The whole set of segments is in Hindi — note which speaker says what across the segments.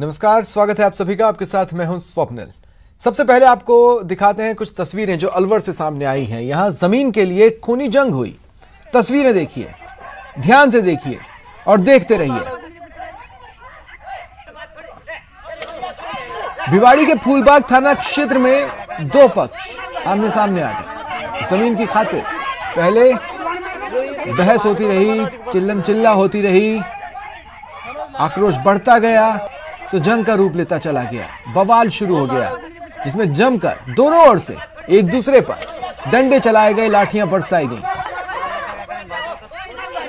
Speaker 1: नमस्कार, स्वागत है आप सभी का। आपके साथ मैं हूं स्वप्निल। सबसे पहले आपको दिखाते हैं कुछ तस्वीरें जो अलवर से सामने आई हैं। यहां जमीन के लिए खूनी जंग हुई। तस्वीरें देखिए, ध्यान से देखिए और देखते रहिए। भिवाड़ी के फूलबाग थाना क्षेत्र में दो पक्ष आमने सामने आ गए। जमीन की खातिर पहले बहस होती रही, चिल्लम चिल्ला होती रही, आक्रोश बढ़ता गया तो जंग का रूप लेता चला गया। बवाल शुरू हो गया जिसमें जमकर दोनों ओर से एक दूसरे पर डंडे चलाए गए, लाठियां बरसाई गई।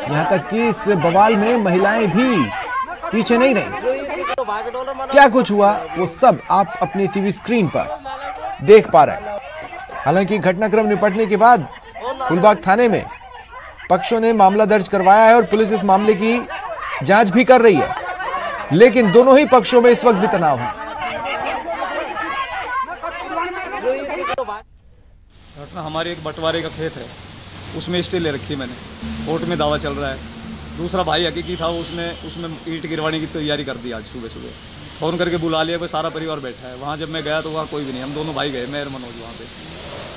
Speaker 1: यहां तक कि इस बवाल में महिलाएं भी पीछे नहीं रहीं। क्या कुछ हुआ वो सब आप अपनी टीवी स्क्रीन पर देख पा रहे हैं। हालांकि घटनाक्रम निपटने के बाद फूलबाग थाने में पक्षों ने मामला दर्ज करवाया है और पुलिस इस मामले की जांच भी कर रही है, लेकिन दोनों ही पक्षों में इस वक्त भी तनाव है।
Speaker 2: हमारे एक बंटवारे का खेत है, उसमें स्टे ले रखी है मैंने। कोर्ट में दावा चल रहा है। दूसरा भाई हकीकी था, उसमें ईंट गिरवाने की तैयारी कर दी। आज सुबह सुबह फ़ोन करके बुला लिया, कोई सारा परिवार बैठा है वहाँ। जब मैं गया तो वहाँ कोई भी नहीं, हम दोनों भाई गए, मैं और मनोज वहाँ पे।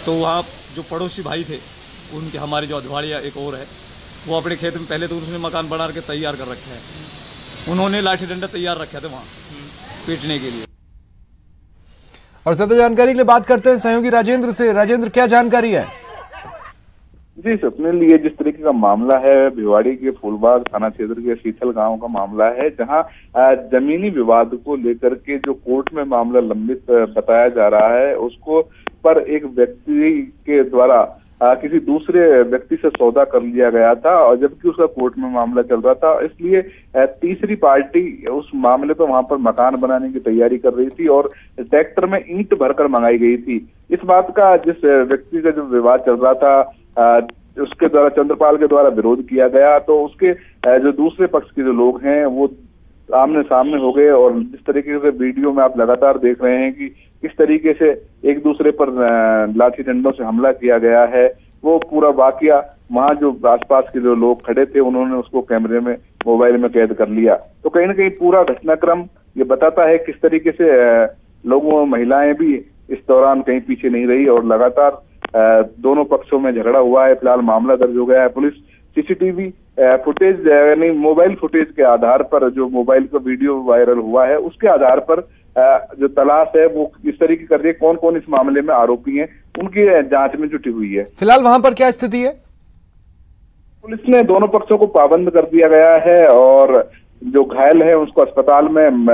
Speaker 2: तो वहाँ जो पड़ोसी भाई थे उनके, हमारे जो अधवाड़िया एक और है, वो अपने खेत में पहले तो उसने मकान बना के तैयार कर रखा है। उन्होंने लाठी डंडा तैयार रखे थे वहाँ पीटने के लिए।
Speaker 1: और ज्यादा जानकारी के लिए बात करते हैं सहयोगी राजेंद्र से। राजेंद्र, क्या जानकारी है?
Speaker 3: जी स्वप्निल, ये जिस तरीके का मामला है भिवाड़ी के फूलबाग थाना क्षेत्र के शीतल गांव का मामला है, जहां जमीनी विवाद को लेकर के जो कोर्ट में मामला लंबित बताया जा रहा है, उसको पर एक व्यक्ति के द्वारा किसी दूसरे व्यक्ति से सौदा कर लिया गया था, और जबकि उसका कोर्ट में मामला चल रहा था। इसलिए तीसरी पार्टी उस मामले पर वहां पर मकान बनाने की तैयारी कर रही थी और ट्रैक्टर में ईंट भरकर मंगाई गई थी। इस बात का जिस व्यक्ति का जो विवाद चल रहा था उसके द्वारा, चंद्रपाल के द्वारा विरोध किया गया, तो उसके जो दूसरे पक्ष के जो लोग हैं वो आमने सामने हो गए। और जिस तरीके से वीडियो में आप लगातार देख रहे हैं कि किस तरीके से एक दूसरे पर लाठी डंडों से हमला किया गया है, वो पूरा वाकया वहां जो आसपास के जो लोग खड़े थे उन्होंने उसको कैमरे में, मोबाइल में कैद कर लिया। तो कहीं ना कहीं पूरा घटनाक्रम ये बताता है किस तरीके से लोगों, महिलाएं भी इस दौरान कहीं पीछे नहीं रही और लगातार दोनों पक्षों में झगड़ा हुआ है। फिलहाल मामला दर्ज हो गया है। पुलिस सीसीटीवी फुटेज यानी मोबाइल फुटेज के आधार पर, जो मोबाइल का वीडियो वायरल हुआ है उसके आधार पर जो तलाश है वो इस तरीके कर रही है। कौन कौन इस मामले में आरोपी हैं उनकी जांच में जुटी हुई है।
Speaker 1: फिलहाल वहां पर क्या स्थिति है?
Speaker 3: पुलिस ने दोनों पक्षों को पाबंद कर दिया गया है और जो घायल है उसको अस्पताल में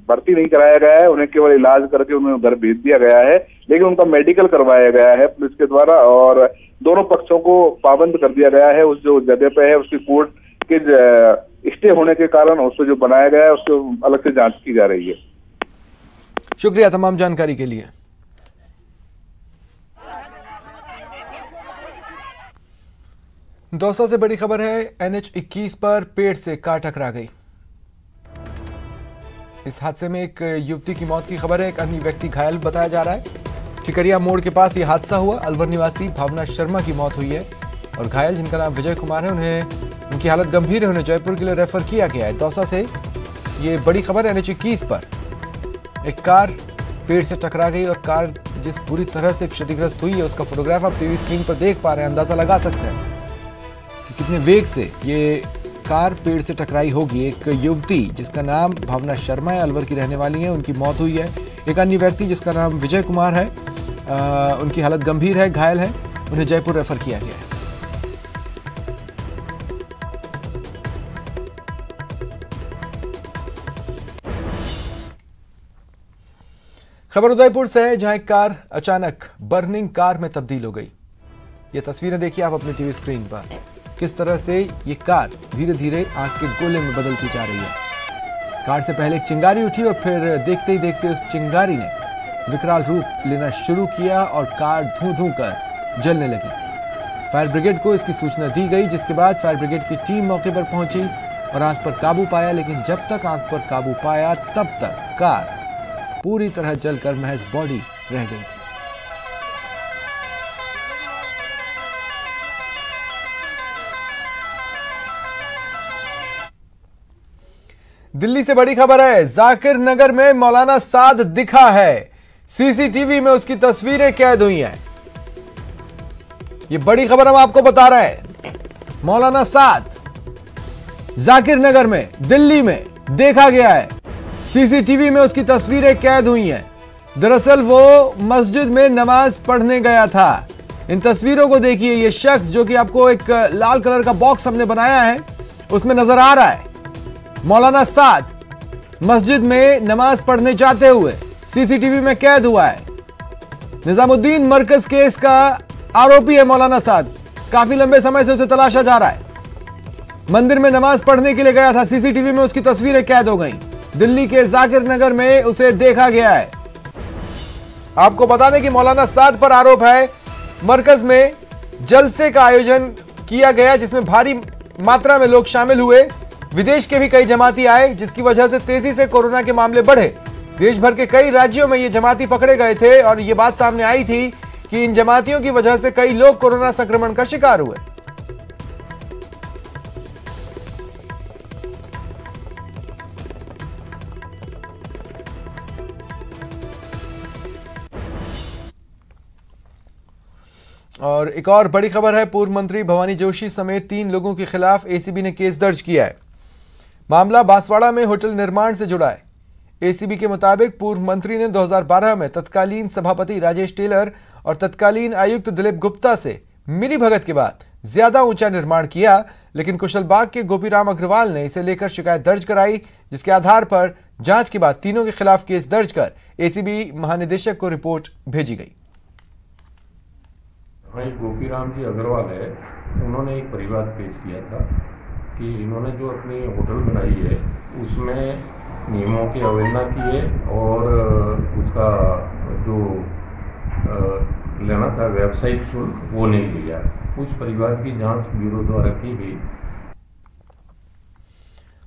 Speaker 3: भर्ती नहीं कराया गया है। उन्हें केवल इलाज करके उन्हें घर भेज दिया गया है, लेकिन उनका मेडिकल करवाया गया है पुलिस के द्वारा। और दोनों पक्षों को पाबंद कर दिया गया है। उस जो जगह पे है उसकी कोर्ट के स्टे होने के कारण उसको जो बनाया गया है उसको अलग से जांच की जा रही है।
Speaker 1: शुक्रिया तमाम जानकारी के लिए। दौसा से बड़ी खबर है। NH-21 पर पेड़ से कार टकरा गई। इस हादसे में एक युवती की मौत की खबर है, एक अन्य व्यक्ति घायल बताया जा रहा है। ठिकरिया मोड़ के पास यह हादसा हुआ। अलवर निवासी भावना शर्मा की मौत हुई है और घायल, जिनका नाम विजय कुमार है, उनकी हालत गंभीर है। उन्हें जयपुर के लिए रेफर किया गया है। दौसा से ये बड़ी खबर है। NH-21 पर एक कार पेड़ से टकरा गई और कार जिस बुरी तरह से क्षतिग्रस्त हुई है उसका फोटोग्राफ आप टीवी स्क्रीन पर देख पा रहे हैं। अंदाजा लगा सकते हैं कि कितने वेग से ये कार पेड़ से टकराई होगी। एक युवती जिसका नाम भावना शर्मा है, अलवर की रहने वाली है, उनकी मौत हुई है। एक अन्य व्यक्ति जिसका नाम विजय कुमार है, उनकी हालत गंभीर है, घायल है, उन्हें जयपुर रेफर किया गया है। खबर उदयपुर से है, जहां एक कार अचानक बर्निंग कार में तब्दील हो गई। ये तस्वीरें देखिए आप अपनी टीवी स्क्रीन पर, किस तरह से ये कार धीरे धीरे आग के गोले में बदलती जा रही है। कार से पहले एक चिंगारी उठी और फिर देखते ही देखते उस चिंगारी ने विकराल रूप लेना शुरू किया और कार धूं धूं कर जलने लगी। फायर ब्रिगेड को इसकी सूचना दी गई, जिसके बाद फायर ब्रिगेड की टीम मौके पर पहुंची और आग पर काबू पाया। लेकिन जब तक आग पर काबू पाया तब तक कार पूरी तरह जलकर महज बॉडी रह गई थी। दिल्ली से बड़ी खबर है। जाकिर नगर में मौलाना साद दिखा है। सीसीटीवी में उसकी तस्वीरें कैद हुई हैं। ये बड़ी खबर हम आपको बता रहे हैं। मौलाना साद जाकिर नगर में दिल्ली में देखा गया है। सीसीटीवी में उसकी तस्वीरें कैद हुई हैं। दरअसल वो मस्जिद में नमाज पढ़ने गया था। इन तस्वीरों को देखिए। ये शख्स जो कि आपको एक लाल कलर का बॉक्स हमने बनाया है उसमें नजर आ रहा है। मौलाना साद मस्जिद में नमाज पढ़ने जाते हुए सीसीटीवी में कैद हुआ है। निजामुद्दीन मरकज केस का आरोपी है मौलाना साद। काफी लंबे समय से उसे तलाशा जा रहा है। मंदिर में नमाज पढ़ने के लिए गया था। सीसीटीवी में उसकी तस्वीरें कैद हो गई। दिल्ली के जाकिर नगर में उसे देखा गया है। आपको बता दें कि मौलाना साद पर आरोप है मरकज में जलसे का आयोजन किया गया जिसमें भारी मात्रा में लोग शामिल हुए। विदेश के भी कई जमाती आए जिसकी वजह से तेजी से कोरोना के मामले बढ़े। देश भर के कई राज्यों में ये जमाती पकड़े गए थे और ये बात सामने आई थी कि इन जमातियों की वजह से कई लोग कोरोना संक्रमण का शिकार हुए। और एक और बड़ी खबर है। पूर्व मंत्री भवानी जोशी समेत 3 लोगों के खिलाफ एसीबी ने केस दर्ज किया है। मामला बांसवाड़ा में होटल निर्माण से जुड़ा है। एसीबी के मुताबिक पूर्व मंत्री ने 2012 में तत्कालीन सभापति राजेश टेलर और तत्कालीन आयुक्त दिलीप गुप्ता से मिलीभगत के बाद ज्यादा ऊंचा निर्माण किया, लेकिन कुशलबाग के गोपीराम अग्रवाल ने इसे लेकर शिकायत दर्ज कराई, जिसके आधार पर जांच के बाद तीनों के खिलाफ केस दर्ज कर एसीबी महानिदेशक को रिपोर्ट भेजी गई।
Speaker 4: भाई गोपीराम जी अग्रवाल है, उन्होंने एक परिवाद पेश किया था कि इन्होंने जो अपनी होटल बनाई है उसमें नियमों की अवहेलना की है और उसका जो लेना था व्यावसायिक शुल्क वो नहीं दिया। उस परिवार की जांच ब्यूरो द्वारा की गई।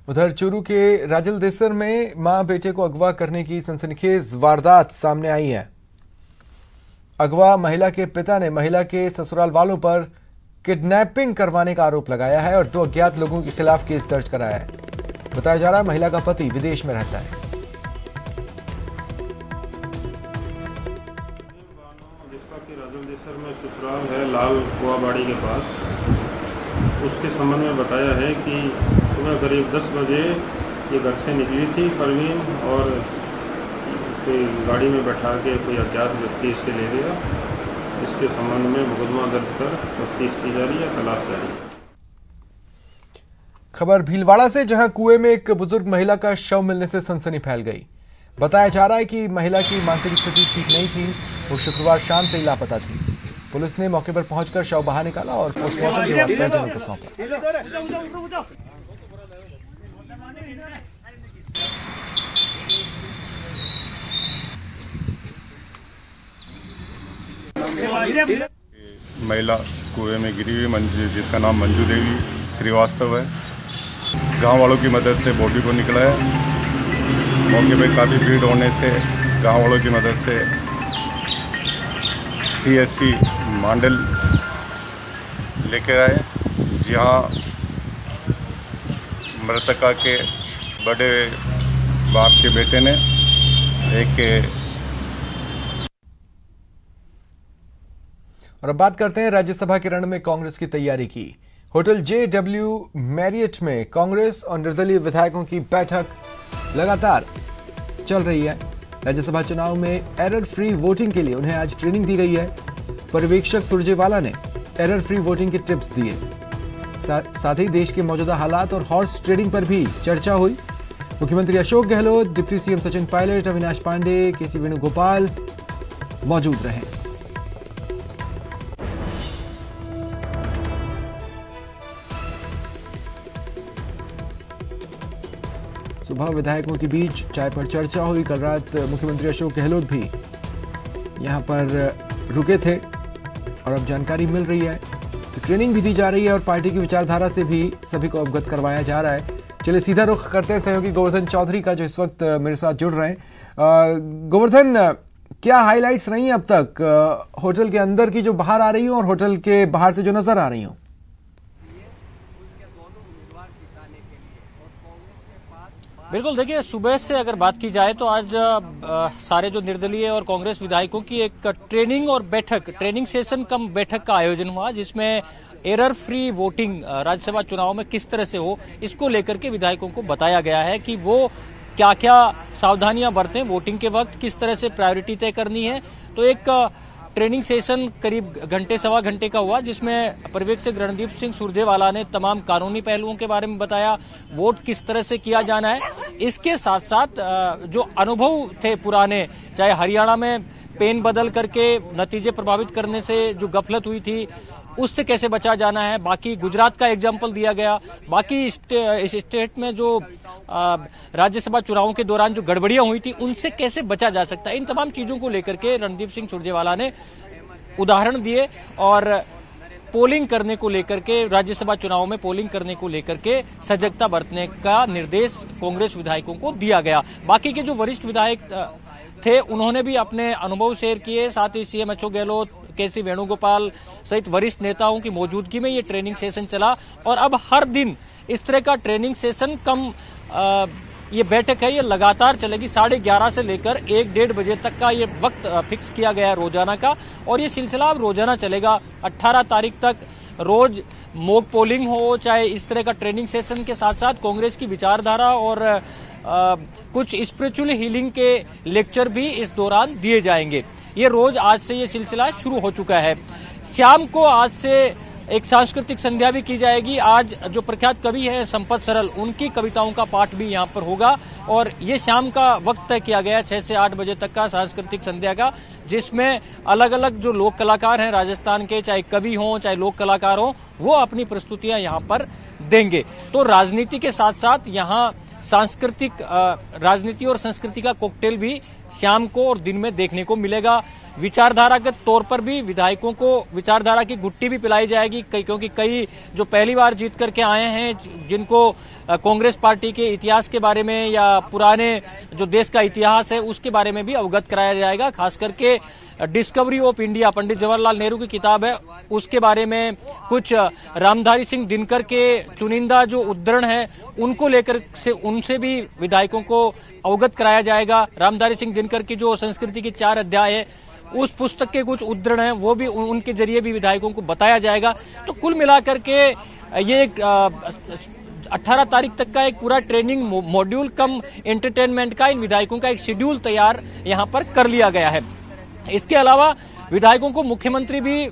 Speaker 1: उधर चूरू के राजलदेसर में मां बेटे को अगवा करने की सनसनीखेज वारदात सामने आई है। अगवा महिला के पिता ने महिला के ससुराल वालों पर किडनैपिंग करवाने का आरोप लगाया है और 2 अज्ञात लोगों के खिलाफ केस दर्ज कराया है। बताया जा रहा है महिला का पति विदेश में रहता है।
Speaker 5: जिसका कि राजलदेसर में ससुराल है लाल कुआबाड़ी के पास, उसके संबंध में बताया है कि सुबह करीब 10 बजे ये घर से निकली थी परवीन और कोई गाड़ी में बैठा के कोई अज्ञात व्यक्ति इससे ले गया। इसके संबंध में मुकदमा दर्ज कर तफ्तीश की जा रही है, तलाश जारी है।
Speaker 1: खबर भीलवाड़ा से, जहां कुएं में एक बुजुर्ग महिला का शव मिलने से सनसनी फैल गई। बताया जा रहा है कि महिला की मानसिक स्थिति ठीक नहीं थी। वो शुक्रवार शाम से ही लापता थी। पुलिस ने मौके पर पहुंचकर शव बाहर निकाला और पोस्टमार्टम के बाद परिजनों को सौंपा।
Speaker 6: महिला कुएं में गिरी हुई जिसका नाम मंजू देवी श्रीवास्तव है। गांव वालों की मदद से बॉडी को निकला है। मौके पे काफ़ी भीड़ होने से गांव वालों की मदद से सीएससी मांडल लेकर आए, जहां मृतका के बड़े बाप के बेटे ने
Speaker 1: और अब बात करते हैं राज्यसभा के रण में कांग्रेस की तैयारी की। होटल JW मैरियट में कांग्रेस और निर्दलीय विधायकों की बैठक लगातार चल रही है। राज्यसभा चुनाव में एरर फ्री वोटिंग के लिए उन्हें आज ट्रेनिंग दी गई है। पर्यवेक्षक सुरजेवाला ने एरर फ्री वोटिंग के टिप्स दिए। साथ ही देश के मौजूदा हालात और हॉर्स ट्रेडिंग पर भी चर्चा हुई। मुख्यमंत्री Ashok Gehlot, deputy CM Sachin Pilot, Avinash Pande, KC Venugopal मौजूद रहे। सुबह विधायकों के बीच चाय पर चर्चा हुई। कल रात मुख्यमंत्री अशोक गहलोत भी यहां पर रुके थे और अब जानकारी मिल रही है, ट्रेनिंग भी दी जा रही है और पार्टी की विचारधारा से भी सभी को अवगत करवाया जा रहा है। चलिए सीधा रुख करते हैं सहयोगी गोवर्धन चौधरी का, जो इस वक्त मेरे साथ जुड़ रहे हैं। गोवर्धन, क्या हाइलाइट्स रही हैं अब तक होटल के अंदर की जो बाहर आ रही हो और होटल के बाहर से जो नजर आ रही हो?
Speaker 7: बिल्कुल, देखिए सुबह से अगर बात की जाए तो आज सारे जो निर्दलीय और कांग्रेस विधायकों की एक ट्रेनिंग सेशन कम बैठक का आयोजन हुआ, जिसमें एरर फ्री वोटिंग राज्यसभा चुनाव में किस तरह से हो, इसको लेकर के विधायकों को बताया गया है कि वो क्या क्या सावधानियां बरतें वोटिंग के वक्त, किस तरह से प्रायोरिटी तय करनी है। तो एक ट्रेनिंग सेशन करीब घंटे सवा घंटे का हुआ, जिसमें पर्यवेक्षक रणदीप सिंह सुरजेवाला ने तमाम कानूनी पहलुओं के बारे में बताया, वोट किस तरह से किया जाना है। इसके साथ साथ जो अनुभव थे पुराने, चाहे हरियाणा में पेन बदल करके नतीजे प्रभावित करने से जो गफलत हुई थी उससे कैसे बचा जाना है, बाकी गुजरात का एग्जाम्पल दिया गया, बाकी इस स्टेट में जो राज्यसभा चुनावों के दौरान जो गड़बड़ियां हुई थी उनसे कैसे बचा जा सकता है, इन तमाम चीजों को लेकर के रणदीप सिंह सुरजेवाला ने उदाहरण दिए और पोलिंग करने को लेकर के, राज्यसभा चुनाव में पोलिंग करने को लेकर के सजगता बरतने का निर्देश कांग्रेस विधायकों को दिया गया। बाकी के जो वरिष्ठ विधायक थे उन्होंने भी अपने अनुभव शेयर किए, साथ ही सीएम अशोक गहलोत, केसी वेणुगोपाल सहित वरिष्ठ नेताओं की मौजूदगी में ये ट्रेनिंग सेशन चला। और अब हर दिन इस तरह का ट्रेनिंग सेशन ये बैठक है, ये लगातार चलेगी। 11:30 से लेकर 1-1:30 बजे तक का ये वक्त फिक्स किया गया है रोजाना का, और ये सिलसिला अब रोजाना चलेगा। 18 तारीख तक रोज मॉक पोलिंग हो, चाहे इस तरह का ट्रेनिंग सेशन के साथ साथ कांग्रेस की विचारधारा और कुछ स्पिरिचुअल हीलिंग के लेक्चर भी इस दौरान दिए जाएंगे। ये रोज आज से ये सिलसिला शुरू हो चुका है। शाम को आज से एक सांस्कृतिक संध्या भी की जाएगी। आज जो प्रख्यात कवि है संपत सरल, उनकी कविताओं का पाठ भी यहाँ पर होगा, और ये शाम का वक्त तय किया गया 6 से 8 बजे तक का सांस्कृतिक संध्या का, जिसमें अलग अलग जो लोक कलाकार हैं राजस्थान के, चाहे कवि हों चाहे लोक कलाकार हों, वो अपनी प्रस्तुतियां यहाँ पर देंगे। तो राजनीति के साथ साथ यहाँ सांस्कृतिक राजनीति और संस्कृति का कॉकटेल भी शाम को और दिन में देखने को मिलेगा। विचारधारागत तौर पर भी विधायकों को विचारधारा की गुट्टी भी पिलाई जाएगी, क्योंकि कई जो पहली बार जीत करके आए हैं, जिनको कांग्रेस पार्टी के इतिहास के बारे में या पुराने जो देश का इतिहास है उसके बारे में भी अवगत कराया जाएगा। खास करके discovery of India, Pandit Jawaharlal Nehru की किताब है, उसके बारे में कुछ रामधारी सिंह दिनकर के चुनिंदा जो उद्धरण है उनको लेकर से उनसे भी विधायकों को अवगत कराया जाएगा। रामधारी सिंह दिनकर की जो संस्कृति के 4 अध्याय है, उस पुस्तक के कुछ उद्धरण हैं, वो भी उनके जरिए भी विधायकों को बताया जाएगा। तो कुल मिलाकर के ये 18 तारीख तक का एक पूरा ट्रेनिंग मॉड्यूल कम एंटरटेनमेंट का इन विधायकों का एक शेड्यूल तैयार यहाँ पर कर लिया गया है। इसके अलावा विधायकों को मुख्यमंत्री भी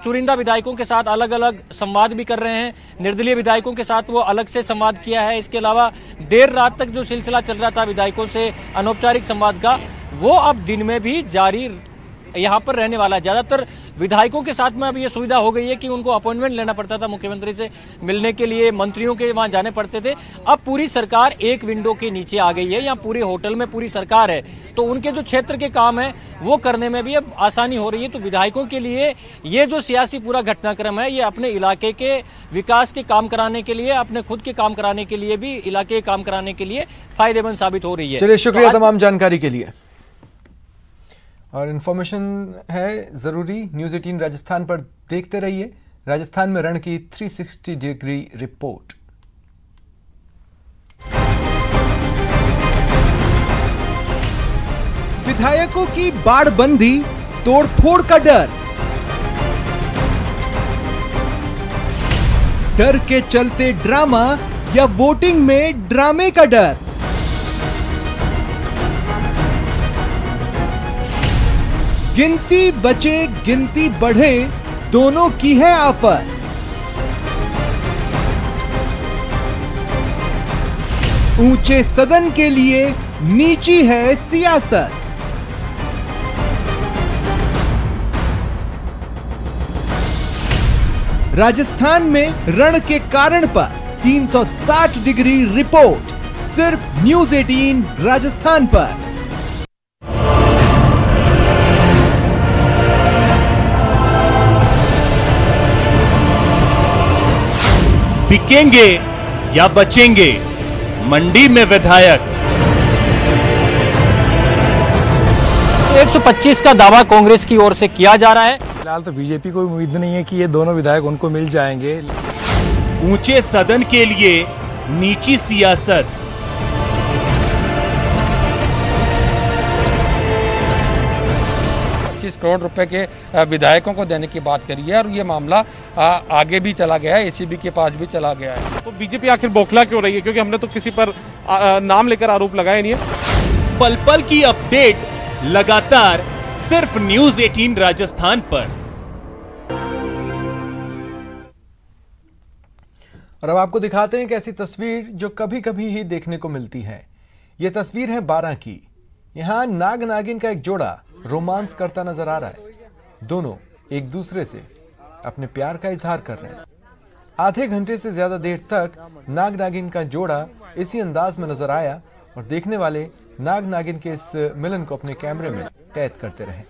Speaker 7: चुनिंदा विधायकों के साथ अलग अलग संवाद भी कर रहे हैं। निर्दलीय विधायकों के साथ वो अलग से संवाद किया है। इसके अलावा देर रात तक जो सिलसिला चल रहा था विधायकों से अनौपचारिक संवाद का, वो अब दिन में भी जारी यहाँ पर रहने वाला है। ज्यादातर विधायकों के साथ में अब ये सुविधा हो गई है कि उनको अपॉइंटमेंट लेना पड़ता था मुख्यमंत्री से मिलने के लिए, मंत्रियों के वहां जाने पड़ते थे। अब पूरी सरकार एक विंडो के नीचे आ गई है, यहाँ पूरे होटल में पूरी सरकार है, तो उनके जो क्षेत्र के काम है वो करने में भी अब आसानी हो रही है। तो विधायकों के लिए ये जो सियासी पूरा घटनाक्रम है, ये अपने इलाके के विकास के काम कराने के लिए, अपने खुद के काम कराने के लिए भी, इलाके के काम कराने के लिए फायदेमंद साबित हो रही है।
Speaker 1: चलिए, शुक्रिया तमाम जानकारी के लिए। और इन्फॉर्मेशन है जरूरी, न्यूज़ 18 राजस्थान पर देखते रहिए। राजस्थान में रण की 360 डिग्री रिपोर्ट।
Speaker 8: विधायकों की बाड़बंदी, तोड़फोड़ का डर के चलते ड्रामा या वोटिंग में ड्रामे का डर। गिनती बचे गिनती बढ़े, दोनों की है आफत। ऊंचे सदन के लिए नीची है सियासत। राजस्थान में रण के कारण पर 360 डिग्री रिपोर्ट, सिर्फ न्यूज़ 18 राजस्थान पर।
Speaker 9: बिकेंगे या बचेंगे, मंडी में विधायक।
Speaker 7: 125 का दावा कांग्रेस की ओर से किया जा रहा है।
Speaker 10: फिलहाल तो बीजेपी को उम्मीद नहीं है कि ये दोनों विधायक उनको मिल जाएंगे।
Speaker 9: ऊंचे सदन के लिए नीची सियासत,
Speaker 11: करोड़ रुपए के विधायकों को देने की बात करी है और ये मामला आगे भी चला गया है, एसीबी के पास भी चला गया है।
Speaker 12: तो बीजेपी आखिर बौखला क्यों रही है? क्योंकि हमने तो किसी पर नाम लेकर आरोप लगाया नहीं है।
Speaker 9: पल पल की अपडेट लगातार सिर्फ न्यूज़ 18 राजस्थान पर।
Speaker 1: और अब आपको दिखाते हैं एक ऐसी तस्वीर जो कभी कभी ही देखने को मिलती है। ये तस्वीर है 12 की। यहाँ नाग नागिन का एक जोड़ा रोमांस करता नजर आ रहा है। दोनों एक दूसरे से अपने प्यार का इजहार कर रहे हैं। आधे घंटे से ज्यादा देर तक नाग नागिन का जोड़ा इसी अंदाज में नजर आया और देखने वाले नाग नागिन के इस मिलन को अपने कैमरे में कैद करते रहे।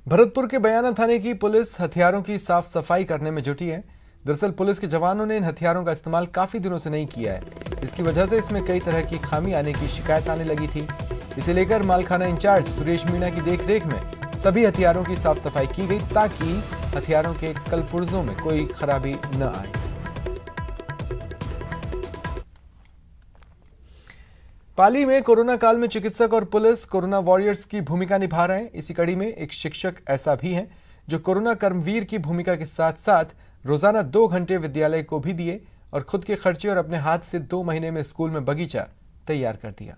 Speaker 1: भरतपुर के बयाना थाने की पुलिस हथियारों की साफ सफाई करने में जुटी है। दरअसल पुलिस के जवानों ने इन हथियारों का इस्तेमाल काफी दिनों से नहीं किया है। इसकी वजह से इसमें कई तरह की खामी आने की शिकायत आने लगी थी। इसे लेकर मालखाना इंचार्ज सुरेश मीणा की देखरेख में सभी हथियारों की साफ सफाई की गई ताकि हथियारों के कलपुर्जों में कोई खराबी न आए। पाली में कोरोना काल में चिकित्सक और पुलिस कोरोना वॉरियर्स की भूमिका निभा रहे हैं। इसी कड़ी में एक शिक्षक ऐसा भी है जो कोरोना कर्मवीर की भूमिका के साथ साथ रोजाना 2 घंटे विद्यालय को भी दिए और खुद के खर्चे और अपने हाथ से 2 महीने में स्कूल में बगीचा तैयार कर दिया।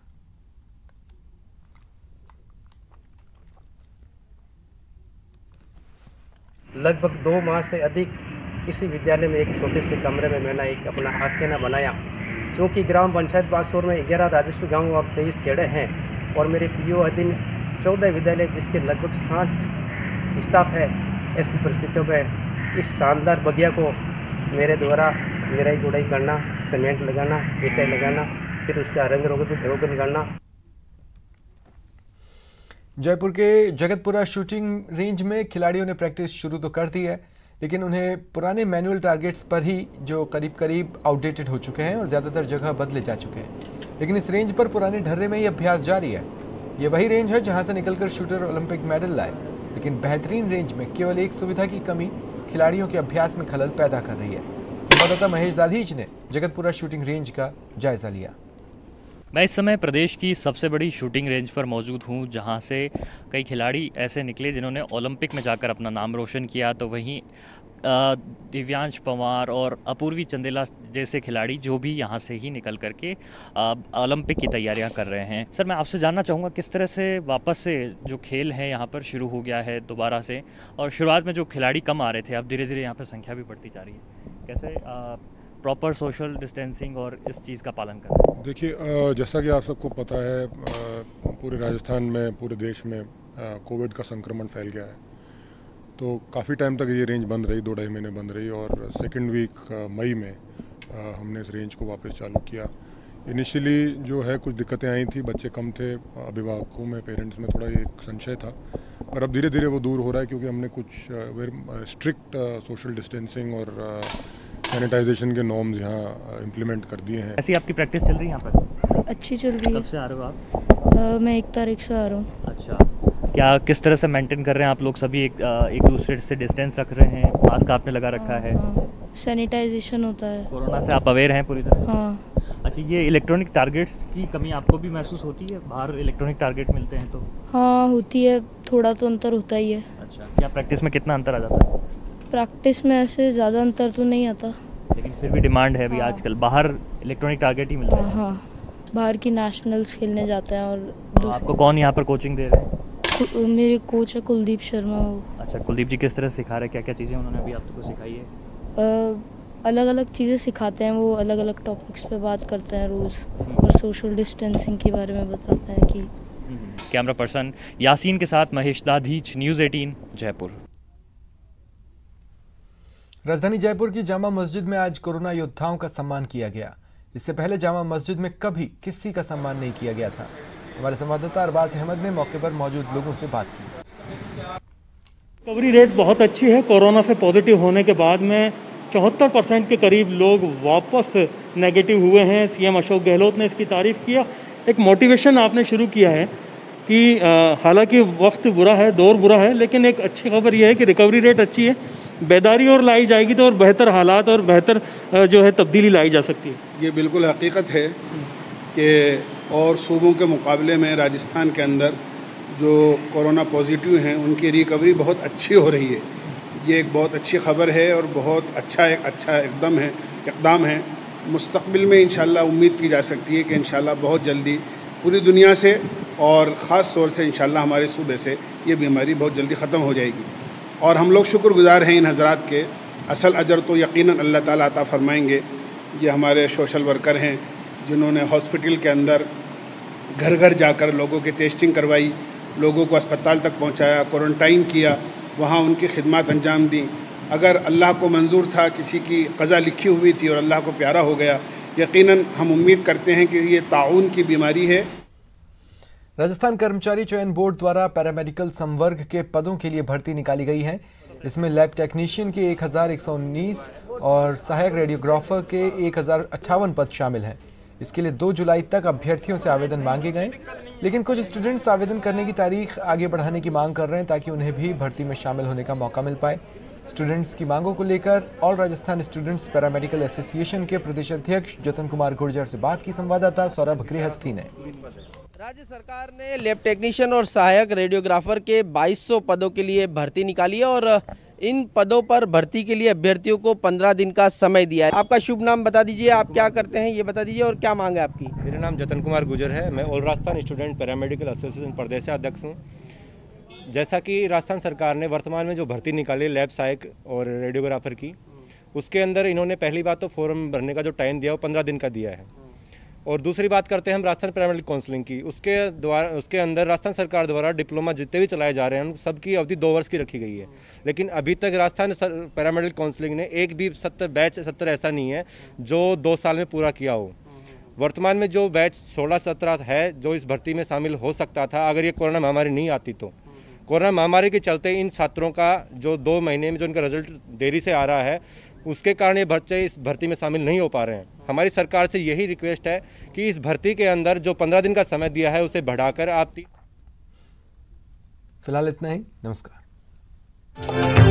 Speaker 13: लगभग 2 माह से अधिक इसी विद्यालय में एक छोटे से कमरे में मैंने एक अपना आशियाना बनाया, जो कि ग्राम पंचायत बासौर में 11 राजस्व गाँव और 23 खेड़े हैं और मेरे पीओ अधीन 14 विद्यालय जिसके लगभग 60 स्टाफ है। ऐसी परिस्थितियों में इस शानदार बगिया को मेरे द्वारा निराई गुड़ाई करना, सीमेंट लगाना, ईंटें लगाना, फिर उसका रंग रोगन करना।
Speaker 1: जयपुर के जगतपुरा शूटिंग रेंज में खिलाड़ियों ने प्रैक्टिस शुरू तो कर दी है, लेकिन उन्हें पुराने मैनुअल टारगेट्स पर ही जो करीब करीब आउटडेटेड हो चुके हैं और ज़्यादातर जगह बदले जा चुके हैं। लेकिन इस रेंज पर पुराने ढर्रे में ही अभ्यास जारी है। ये वही रेंज है जहां से निकलकर शूटर ओलंपिक मेडल लाए, लेकिन बेहतरीन रेंज में केवल एक सुविधा की कमी खिलाड़ियों के अभ्यास में खलल पैदा कर रही है। संवाददाता महेश दाधीच ने जगतपुरा शूटिंग रेंज का जायजा लिया।
Speaker 7: मैं इस समय प्रदेश की सबसे बड़ी शूटिंग रेंज पर मौजूद हूं, जहां से कई खिलाड़ी ऐसे निकले जिन्होंने ओलंपिक में जाकर अपना नाम रोशन किया। तो वहीं दिव्यांश पंवार और अपूर्वी चंदेला जैसे खिलाड़ी जो भी यहां से ही निकल करके ओलंपिक की तैयारियां कर रहे हैं। सर, मैं आपसे जानना चाहूँगा किस तरह से वापस से जो खेल है यहाँ पर शुरू हो गया है दोबारा से, और शुरुआत में जो खिलाड़ी कम आ रहे थे अब धीरे धीरे यहाँ पर संख्या भी बढ़ती जा रही है, कैसे प्रॉपर सोशल डिस्टेंसिंग और इस चीज़ का पालन कर रहे हैं?
Speaker 6: देखिए, जैसा कि आप सबको पता है, पूरे राजस्थान में, पूरे देश में कोविड का संक्रमण फैल गया है। तो काफ़ी टाइम तक ये रेंज बंद रही, 2-2.5 महीने बंद रही, और सेकेंड वीक मई में हमने इस रेंज को वापस चालू किया। इनिशियली जो है कुछ दिक्कतें आई थी, बच्चे कम थे, अभिभावकों में, पेरेंट्स में थोड़ा एक संशय था, पर अब धीरे धीरे वो दूर हो रहा है क्योंकि हमने कुछ स्ट्रिक्ट सोशल डिस्टेंसिंग और सैनिटाइजेशन के नॉर्म्स यहाँ इम्प्लीमेंट कर दिए हैं।
Speaker 7: ऐसी आपकी प्रैक्टिस चल रही है यहाँ पर?
Speaker 14: अच्छी चल रही है।
Speaker 7: कब से आ रहे हो आप?
Speaker 14: मैं 1 तारीख से आ रहा हूँ।
Speaker 7: अच्छा, क्या किस तरह से मेंटेन कर रहे हैं आप लोग सभी? एक दूसरे से डिस्टेंस रख रहे हैं, मास्क आपने लगा रखा है,
Speaker 14: सैनिटाइजेशन होता है,
Speaker 7: कोरोना से आप अवेयर हैं पूरी तरह?
Speaker 14: हाँ।
Speaker 7: अच्छा, ये इलेक्ट्रॉनिक टारगेट्स की कमी आपको भी महसूस होती है? बाहर इलेक्ट्रॉनिक टारगेट मिलते हैं तो?
Speaker 14: हाँ, होती है, थोड़ा तो अंतर होता ही है।
Speaker 7: अच्छा, क्या प्रैक्टिस में कितना अंतर आ जाता है?
Speaker 14: प्रैक्टिस में ऐसे ज़्यादा अंतर तो नहीं आता,
Speaker 7: लेकिन फिर भी डिमांड है अभी। हाँ। आजकल बाहर इलेक्ट्रॉनिक टारगेट ही मिलता है।
Speaker 14: हाँ, बाहर की नेशनल्स खेलने जाते हैं। और
Speaker 7: आपको कौन यहाँ पर कोचिंग दे रहे हैं?
Speaker 14: मेरे कोच है कुलदीप शर्मा।
Speaker 7: अच्छा, कुलदीप जी किस तरह सिखा रहे हैं? क्या क्या चीज़ें उन्होंने अभी आपको सिखाई है?
Speaker 14: अलग अलग चीज़ें सिखाते हैं वो, अलग अलग टॉपिक्स पे बात करते हैं रोज़, और सोशल डिस्टेंसिंग के बारे में बताते हैं कि।
Speaker 7: कैमरा पर्सन यासीन के साथ महेश दाधीच, न्यूज़ 18 जयपुर।
Speaker 1: राजधानी जयपुर की जामा मस्जिद में आज कोरोना योद्धाओं का सम्मान किया गया। इससे पहले जामा मस्जिद में कभी किसी का सम्मान नहीं किया गया था। हमारे संवाददाता अरबाज अहमद ने मौके पर मौजूद लोगों से बात की।
Speaker 15: रिकवरी रेट बहुत अच्छी है। कोरोना से पॉजिटिव होने के बाद में 74% के करीब लोग वापस नेगेटिव हुए हैं। सीएम अशोक गहलोत ने इसकी तारीफ़ किया। एक मोटिवेशन आपने शुरू किया है कि हालांकि वक्त बुरा है, दौर बुरा है, लेकिन एक अच्छी खबर यह है कि रिकवरी रेट अच्छी है। बेदारी और लाई जाएगी तो और बेहतर हालात और बेहतर जो है तब्दीली लाई जा सकती है।
Speaker 16: ये बिल्कुल हकीकत है कि और सूबों के मुकाबले में राजस्थान के अंदर जो कोरोना पॉजिटिव हैं उनकी रिकवरी बहुत अच्छी हो रही है। ये एक बहुत अच्छी खबर है और बहुत अच्छा इक़दाम है। मुस्तक़बिल में इंशाल्लाह उम्मीद की जा सकती है कि इंशाल्लाह बहुत जल्दी पूरी दुनिया से और ख़ास तौर से इंशाल्लाह हमारे सूबे से ये बीमारी बहुत जल्दी ख़त्म हो जाएगी। और हम लोग शुक्रगुज़ार हैं इन हज़रात के। असल अजर तो यकीनन अल्लाह ताला अता फ़रमाएंगे। ये हमारे सोशल वर्कर हैं जिन्होंने हॉस्पिटल के अंदर घर घर जाकर लोगों की टेस्टिंग करवाई, लोगों को अस्पताल तक पहुंचाया, क्वारंटाइन किया, वहाँ उनकी खिदमत अंजाम दी। अगर अल्लाह को मंजूर था, किसी की क़ज़ा लिखी हुई थी और अल्लाह को प्यारा हो गया, यकीनन हम उम्मीद करते हैं कि ये ताउन की बीमारी है।
Speaker 1: राजस्थान कर्मचारी चयन बोर्ड द्वारा पैरामेडिकल संवर्ग के पदों के लिए भर्ती निकाली गई है। इसमें लैब टेक्नीशियन के 1119 और सहायक रेडियोग्राफर के 1058 पद शामिल हैं। इसके लिए 2 जुलाई तक अभ्यर्थियों से आवेदन मांगे गए, लेकिन कुछ स्टूडेंट्स आवेदन करने की तारीख आगे बढ़ाने की मांग कर रहे हैं ताकि उन्हें भी भर्ती में शामिल होने का मौका मिल पाए। स्टूडेंट्स की मांगों को लेकर all Rajasthan students paramedical association के प्रदेश अध्यक्ष जतन कुमार गुर्जर से बात की संवाददाता सौरभ गृहस्थी ने।
Speaker 17: राज्य सरकार ने लैब टेक्नीशियन और सहायक रेडियोग्राफर के 2200 पदों के लिए भर्ती निकाली है और इन पदों पर भर्ती के लिए अभ्यर्थियों को 15 दिन का समय दिया है। आपका शुभ नाम बता दीजिए, आप क्या करते हैं ये बता दीजिए और क्या मांग है आपकी?
Speaker 18: मेरा नाम जतन कुमार गुर्जर है। मैं all Rajasthan student paramedical association प्रदेश अध्यक्ष हूँ। जैसा कि राजस्थान सरकार ने वर्तमान में जो भर्ती निकाली लैब सहायक और रेडियोग्राफर की, उसके अंदर इन्होंने पहली बात तो फॉर्म भरने का जो टाइम दिया वो 15 दिन का दिया है। और दूसरी बात करते हैं हम राजस्थान पैरामेडिकल काउंसलिंग की, उसके अंदर राजस्थान सरकार द्वारा डिप्लोमा जितने भी चलाए जा रहे हैं सबकी अवधि 2 वर्ष की रखी गई है। लेकिन अभी तक राजस्थान पैरामेडिकल काउंसलिंग ने एक भी 70 ऐसा नहीं है जो 2 साल में पूरा किया हो। वर्तमान में जो बैच 16-17 है जो इस भर्ती में शामिल हो सकता था अगर ये कोरोना महामारी नहीं आती तो। कोरोना महामारी के चलते इन छात्रों का जो 2 महीने में जो इनका रिजल्ट देरी से आ रहा है उसके कारण ये बच्चे इस भर्ती में शामिल नहीं हो पा रहे हैं। हमारी सरकार से यही रिक्वेस्ट है कि इस भर्ती के अंदर जो 15 दिन का समय दिया है उसे बढ़ाकर आप।
Speaker 1: फिलहाल इतना ही। नमस्कार।